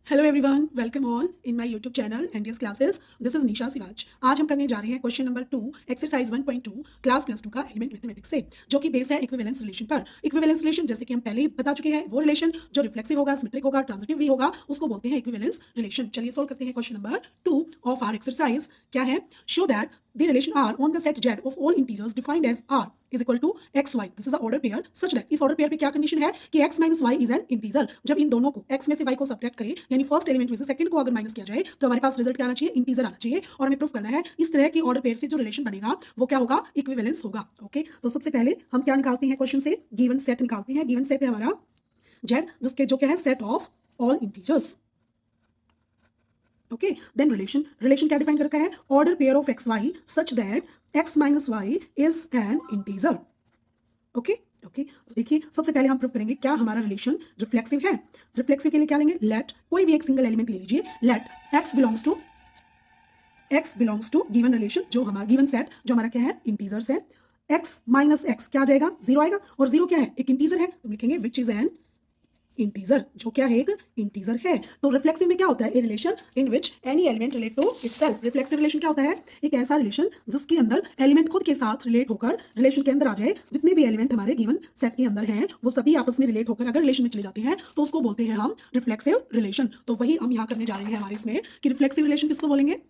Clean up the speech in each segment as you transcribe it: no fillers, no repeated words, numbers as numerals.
Hello everyone, welcome all in my YouTube channel NDS classes. This is Nisha Siraj. आज हम करने जा रहे हैं क्वेश्चन नंबर 2 एक्सरसाइज 1.2 क्लास +2 का एलिमेंट मैथमेटिक्स से, जो कि बेस है इक्विवेलेंस रिलेशन पर। इक्विवेलेंस रिलेशन जैसे कि हम पहले ही बता चुके हैं, वो रिलेशन जो रिफ्लेक्सिव होगा, सिमेट्रिक होगा, ट्रांजिटिव भी होगा, उसको बोलते हैं इक्विवेलेंस रिलेशन। चलिए सोल्व करते हैं question number 2 of R exercise. क्या है? Show that the relation R on the set Z of all integers defined as R is equal to XY. This is the order pair such that इस order pair पे क्या condition है कि X minus Y is an integer। जब इन दोनों को X में से Y को सब्ट्रैक्ट करें, यानी फर्स्ट एलिमेंट में से सेकंड को अगर माइनस किया जाए तो हमारे पास रिजल्ट क्या आना चाहिए? इंटीजर आना चाहिए। और हमें प्रूफ करना है इस तरह की ऑर्डर पेयर से जो रिलेशन बनेगा वो क्या होगा? इक्विवेलेंस होगा। ओके, तो सबसे पहले हम क्या निकालते हैं क्वेश्चन से? गिवन सेट निकालते हैं। गिवन सेट है हमारा Z, जिसके जो क्या है? Set of all integers. Okay, then relation क्या डिफाइन कर रखा है? Order pair of X Y such that X minus Y is an integer. Okay okay, तो देखिए सबसे पहले हम प्रूव करेंगे क्या हमारा रिलेशन रिफ्लेक्सिव है। रिफ्लेक्सिव के लिए क्या लेंगे? लेट कोई भी एक सिंगल एलिमेंट ले लीजिए। Let X belongs to given relation, जो हमारा गिवन सेट जो हमारा क्या है? इंटीजर्स है। एक्स माइनस एक्स क्या आ जाएगा? जीरो आएगा। और जीरो क्या है? एक इंटीजर है, तो लिखेंगे विच इज एन इंटीजर, जो क्या है? एक इंटीजर है। तो रिफ्लेक्सिव में क्या होता है? A relation in which any element relate to itself. Reflexive relation क्या होता है? एक ऐसा रिलेशन जिसके अंदर एलिमेंट खुद के साथ रिलेट होकर रिलेशन के अंदर आ जाए। जितने भी एलिमेंट हमारे गिवन सेट के अंदर हैं वो सभी आपस में रिलेट होकर अगर रिलेशन में चले जाते हैं तो उसको बोलते हैं हम रिफ्लेक्सिव रिलेशन। तो वही हम यहाँ करने जा रहे हैं हमारे इसमें कि रिफ्लेक्सिव रिलेशन किसको बोलेंगे?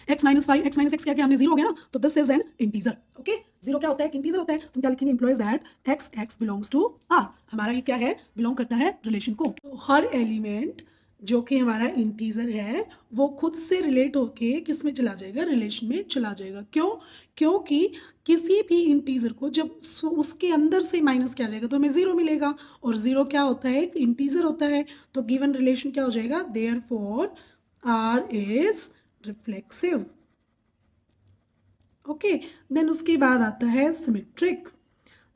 X minus Y, X minus X क्या हमने जीरो हो गया ना, तो this is an integer. Okay, zero क्या होता है? एक इंटीजर होता है। तो क्या लिखेंगे? Implies that X X belongs to R. हमारा ये क्या है? बिलोंग करता है रिलेशन को। तो हर एलिमेंट जो कि हमारा इंटीजर है वो खुद से रिलेट होके किस में चला जाएगा? रिलेशन में चला जाएगा। क्यों? क्योंकि किसी भी इंटीजर को जब उसके अंदर से माइनस किया जाएगा तो हमें जीरो मिलेगा, और जीरो क्या होता है? एक इंटीजर होता है। तो गिवन रिलेशन क्या हो जाएगा? Therefore R is reflexive. Okay, then उसके बाद आता है सिमेट्रिक।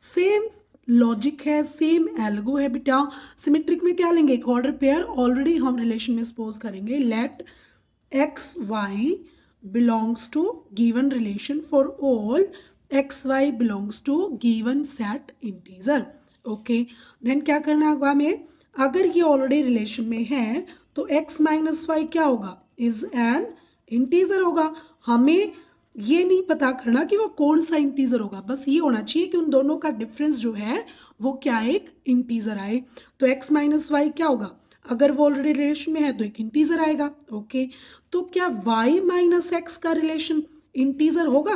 सेम लॉजिक है, सेम एल्गो है बेटा। सिमेट्रिक में क्या लेंगे? एक ऑर्डर पेयर ऑलरेडी हम रिलेशन में सपोज करेंगे। Let X Y belongs to given relation for all X Y belongs to given set integer. Okay, then क्या करना होगा हमें? अगर ये ऑलरेडी रिलेशन में है तो एक्स माइनस वाई क्या होगा? इज एन इंटीजर होगा। हमें ये नहीं पता करना कि वो कौन सा इंटीजर होगा, बस ये होना चाहिए कि उन दोनों का डिफरेंस जो है वो क्या एक इंटीजर आए। तो एक्स माइनस वाई क्या होगा? अगर वो ऑलरेडी रिलेशन में है तो एक इंटीजर आएगा। ओके, तो क्या वाई माइनस एक्स का रिलेशन इंटीजर होगा?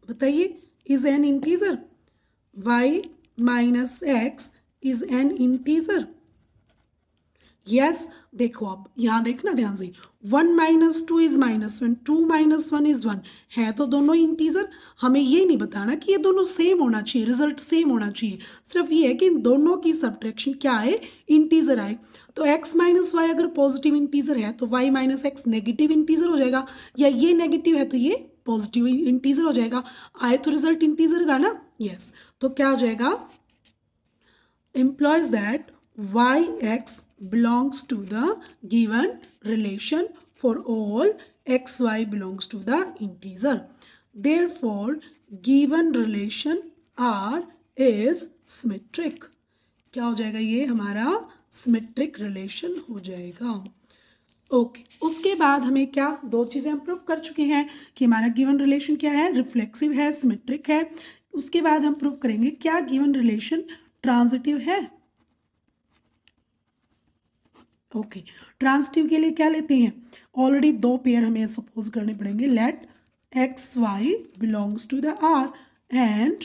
बताइए, is an integer? Y minus X is an integer? Yes. देखो अब यहाँ देखना ध्यान से, 1 minus two is -1, 2 minus 1 is 1 है, तो दोनों इंटीजर। हमें ये नहीं बताना कि ये दोनों सेम होना चाहिए, रिजल्ट सेम होना चाहिए, सिर्फ ये है कि इन दोनों की सब्ट्रैक्शन क्या आए? इंटीजर आए। तो x माइनस वाई अगर पॉजिटिव इंटीजर है तो y minus x negative integer हो जाएगा, या ये नेगेटिव है तो ये पॉजिटिव इंटीजर हो जाएगा। आए तो रिजल्ट इंटीजर का ना। यस, तो क्या हो जाएगा? implies that yx belongs to the given relation for all xy belongs to the integer. Therefore, given relation R is symmetric. क्या हो जाएगा? ये हमारा सिमेट्रिक रिलेशन हो जाएगा। ओके, उसके बाद हमें क्या? दो चीज़ें हम प्रूव कर चुके हैं कि हमारा गिवन रिलेशन क्या है? रिफ्लेक्सिव है, सिमेट्रिक है। उसके बाद हम प्रूव करेंगे क्या गिवन रिलेशन ट्रांजिटिव है। ओके, ट्रांजिटिव के लिए क्या लेते हैं? ऑलरेडी दो पेयर हमें सपोज करने पड़ेंगे। Let X Y belongs to the R and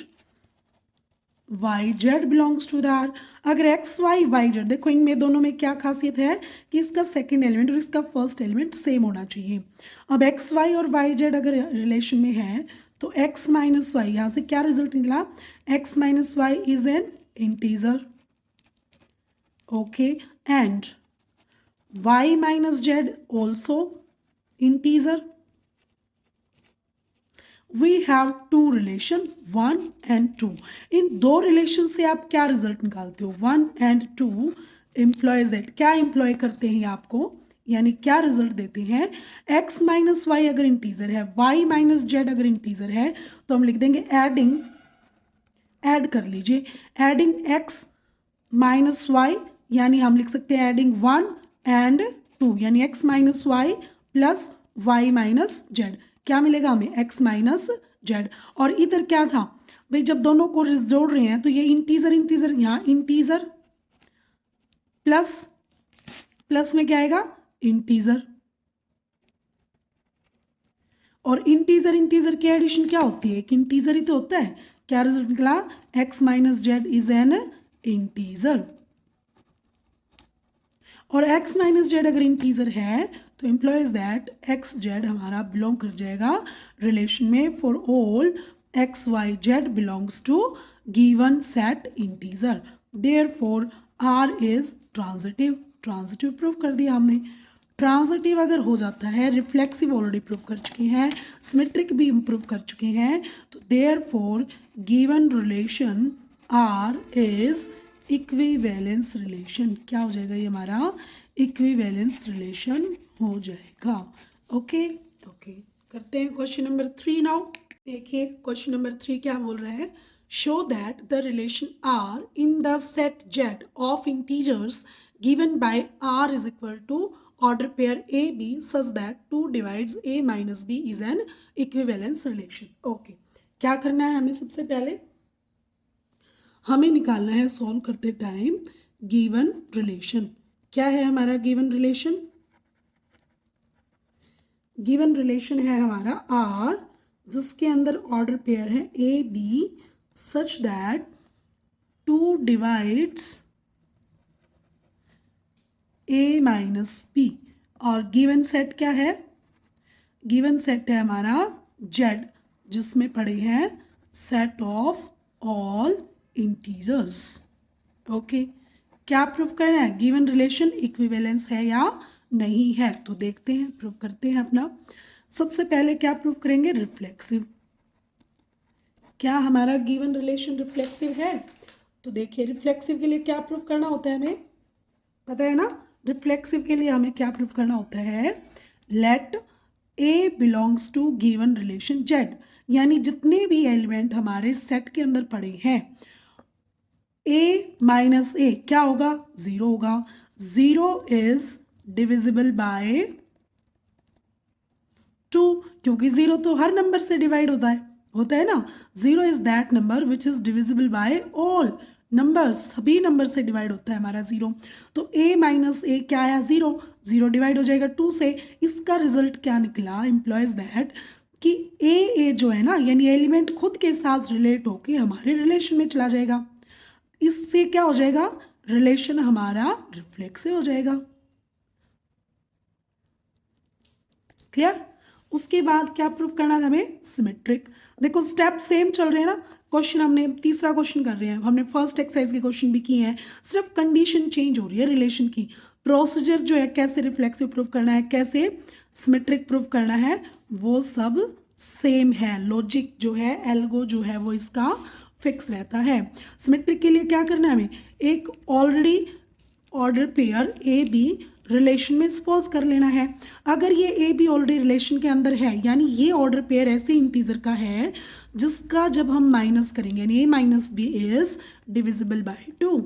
Y Z belongs to the R. अगर एक्स वाई वाई जेड, देखो इनमें दोनों में क्या खासियत है कि इसका सेकंड एलिमेंट और इसका फर्स्ट एलिमेंट सेम होना चाहिए। अब एक्स वाई और वाई जेड अगर रिलेशन में है तो एक्स माइनस वाई, यहाँ से क्या रिजल्ट निकला? X minus Y is an integer. Okay, and y minus z also integer. We have two relation 1 and 2. इन दो रिलेशन से आप क्या रिजल्ट निकालते हो? 1 and 2 एम्प्लॉयज दैट क्या एम्प्लॉय करते हैं आपको, यानी क्या रिजल्ट देते हैं? x माइनस वाई अगर इंटीजर है, y माइनस जेड अगर इंटीजर है तो हम लिख देंगे एडिंग, ऐड कर लीजिए, एडिंग x माइनस वाई, यानी हम लिख सकते हैं एडिंग 1 एंड 2 यानी x minus Y plus Y minus Z. क्या मिलेगा हमें? x minus Z. और इधर क्या था भाई, जब दोनों को जोड़ रहे हैं तो ये इंटीजर इंटीजर, यहाँ इंटीजर प्लस प्लस में क्या आएगा? इंटीजर। और इंटीजर इंटीजर की एडिशन क्या होती है? एक इंटीजर ही तो होता है। क्या रिजल्ट निकला? x minus Z is an integer. और x माइनस जेड अगर इंटीजर है तो इम्प्लॉइज दैट x जेड हमारा बिलोंग कर जाएगा रिलेशन में for all x y Z belongs to given set integer. Therefore r is transitive. Transitive prove कर दिया हमने। ट्रांजिटिव अगर हो जाता है, रिफ्लेक्सिव ऑलरेडी प्रूव कर चुके हैं, सिमेट्रिक भी इम्प्रूव कर चुके हैं, तो therefore given relation r is equivalence relation. क्या हो जाएगा? ये हमारा इक्विवेलेंस रिलेशन हो जाएगा। ओके ओके, करते हैं क्वेश्चन नंबर 3 नाउ। देखिए क्वेश्चन नंबर 3 क्या बोल रहा है? Show that the relation R in the set Z of integers given by R is equal to order pair A B such that 2 divides A minus B is an equivalence relation. Okay, क्या करना है हमें? सबसे पहले हमें निकालना है solve करते टाइम गिवन रिलेशन। क्या है हमारा गिवन रिलेशन? गिवन रिलेशन है हमारा आर, जिसके अंदर ऑर्डर पेयर है A B such that 2 divides A minus B. और गिवन सेट क्या है? गिवन सेट है हमारा जेड, जिसमें पड़े हैं set of all integers. Okay, क्या प्रूफ करना है? गिवन रिलेशन इक्विवेलेंस है या नहीं है, तो देखते हैं, प्रूफ करते हैं अपना। सबसे पहले क्या प्रूफ करेंगे? रिफ्लेक्सिव। क्या हमारा गिवन रिलेशन रिफ्लेक्सिव है? तो देखिए रिफ्लेक्सिव के लिए क्या प्रूफ करना होता है हमें, पता है ना? रिफ्लेक्सिव के लिए हमें क्या प्रूफ करना होता है? Let A belongs to given relation Z, यानी जितने भी एलिमेंट हमारे सेट के अंदर पड़े हैं, ए माइनस ए क्या होगा? 0 होगा। 0 इज डिविजिबल बाय 2, क्योंकि 0 तो हर नंबर से डिवाइड होता है ना। 0 is that number which is divisible bye all numbers, सभी नंबर से डिवाइड होता है हमारा 0। तो a माइनस ए क्या आया? 0। 0 डिवाइड हो जाएगा 2 से। इसका रिजल्ट क्या निकला? इम्प्लॉयज दैट कि ए जो है ना, यानी एलिमेंट खुद के साथ रिलेट होके हमारे रिलेशन में चला जाएगा। इससे क्या हो जाएगा? रिलेशन हमारा रिफ्लेक्सिव हो जाएगा। क्लियर? उसके बाद क्या प्रूफ करना था हमें? सिमेट्रिक। देखो स्टेप सेम चल रहे हैं ना। क्वेश्चन हमने तीसरा क्वेश्चन कर रहे हैं, हमने फर्स्ट एक्सरसाइज के क्वेश्चन भी किए हैं, सिर्फ कंडीशन चेंज हो रही है रिलेशन की। प्रोसीजर जो है, कैसे रिफ्लेक्सिव प्रूफ करना है, कैसे सिमेट्रिक प्रूफ करना है, वो सब सेम है। लॉजिक जो है, एल्गो जो है, वो इसका फिक्स रहता है। सिमेट्रिक के लिए क्या करना है हमें? एक already order pair A B relation में सपोज कर लेना है। अगर ये ए बी ऑलरेडी रिलेशन के अंदर है, यानी ये ऑर्डर पेयर ऐसे इंटीजर का है जिसका जब हम माइनस करेंगे, यानी A minus B is divisible by 2,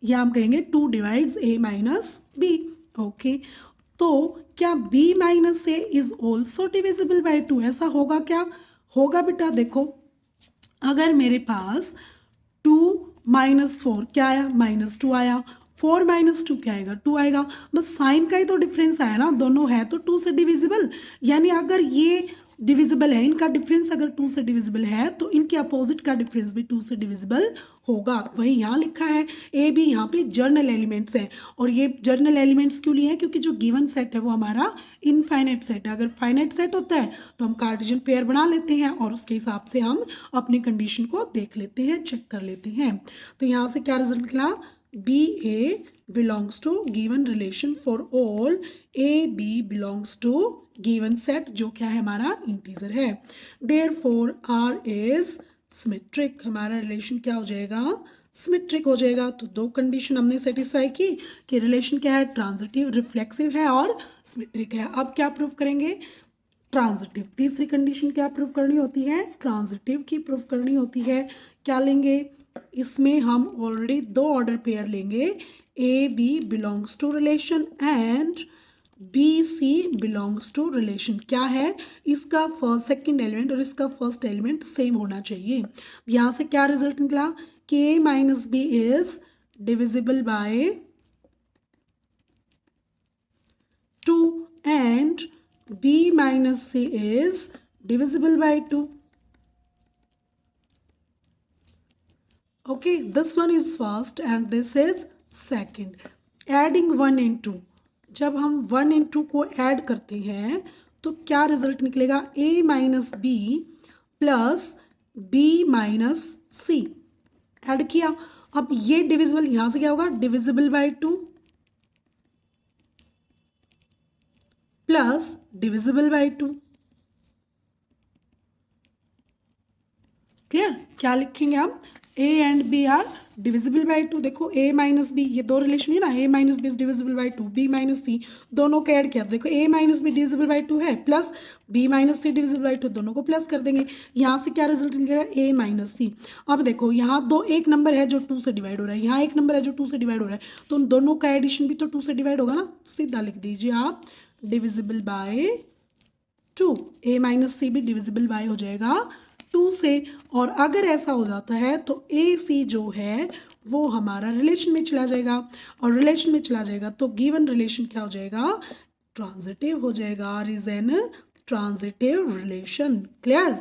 या हम कहेंगे 2 divides A minus B. Okay, तो क्या b minus A is also divisible by 2? ऐसा होगा क्या? होगा बेटा। देखो अगर मेरे पास 2 माइनस 4 क्या आया? -2 आया। 4 माइनस 2 क्या आएगा? 2 आएगा। बस साइन का ही तो डिफरेंस आया ना, दोनों है तो 2 से डिविजिबल। यानी अगर ये डिविजिबल है, इनका डिफरेंस अगर 2 से डिविजिबल है, तो इनके अपोजिट का डिफरेंस भी 2 से डिविजिबल होगा। वही यहाँ लिखा है। ए बी यहाँ पे जर्नल एलिमेंट्स है, और ये जर्नल एलिमेंट्स क्यों लिए हैं? क्योंकि जो गिवन सेट है वो हमारा इनफाइनाइट सेट है। अगर फाइनाइट सेट होता है तो हम कार्टेशियन पेयर बना लेते हैं, और उसके हिसाब से हम अपनी कंडीशन को देख लेते हैं, चेक कर लेते हैं। तो यहाँ से क्या रिजल्ट निकला? B A belongs to given relation for all a b belongs to given set, जो क्या है? हमारा इंटीजर है। therefore r is symmetric। हमारा रिलेशन क्या हो जाएगा? सिमेट्रिक हो जाएगा। तो दो कंडीशन हमने सेटिस्फाई की कि रिलेशन क्या है? ट्रांजिटिव, रिफ्लेक्सिव है और सिमेट्रिक है। अब क्या प्रूफ करेंगे? ट्रांजिटिव। तीसरी कंडीशन क्या प्रूफ करनी होती है? ट्रांजिटिव की प्रूफ करनी होती है। क्या लेंगे? इसमें हम ऑलरेडी 2 ऑर्डर पेयर लेंगे, A B belongs to relation and B C belongs to relation. क्या है, इसका फर्स्ट सेकंड एलिमेंट और इसका फर्स्ट एलिमेंट सेम होना चाहिए। यहाँ से क्या रिजल्ट निकला कि A minus B is divisible by 2 and b minus c is divisible by 2. Okay, this one is first and this is second. Adding 1 and 2, जब हम 1 and 2 को ऐड करते हैं तो क्या रिजल्ट निकलेगा, a minus B plus b minus C. Add किया, अब ये डिविजिबल यहाँ से क्या होगा, divisible by 2 plus divisible by 2। Clear, क्या लिखेंगे हम, A and B are divisible by 2। देखो ए माइनस बी, ये दो रिलेशन है ना, A minus B is divisible by 2, B minus C दोनों को ऐड किया, देखो A minus B divisible by 2 है plus B minus C divisible by 2, दोनों को प्लस कर देंगे। यहाँ से क्या रिजल्ट निकलेगा, ए माइनस सी। अब देखो यहाँ एक नंबर है जो 2 से डिवाइड हो रहा है, यहाँ एक नंबर है जो 2 से डिवाइड हो रहा है, तो उन दोनों का एडिशन भी तो 2 से डिवाइड होगा ना, तो सीधा लिख दीजिए आप डिविजिबल बाय 2, ए माइनस सी भी डिविजिबल बाय हो जाएगा 2 से। और अगर ऐसा हो जाता है तो ए सी जो है वो हमारा रिलेशन में चला जाएगा, और रिलेशन में चला जाएगा तो गिवन रिलेशन क्या हो जाएगा, ट्रांजिटिव हो जाएगा, R is an transitive relation. Clear,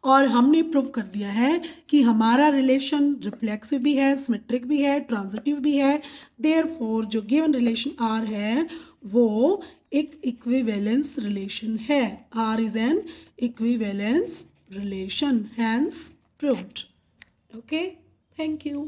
और हमने प्रूव कर दिया है कि हमारा रिलेशन रिफ्लेक्सिव भी है, सिमेट्रिक भी है, ट्रांजिटिव भी है। देयरफॉर जो गिवन रिलेशन आर है वो एक इक्विवेलेंस रिलेशन है, R is an equivalence relation, hence proved. Okay, thank you.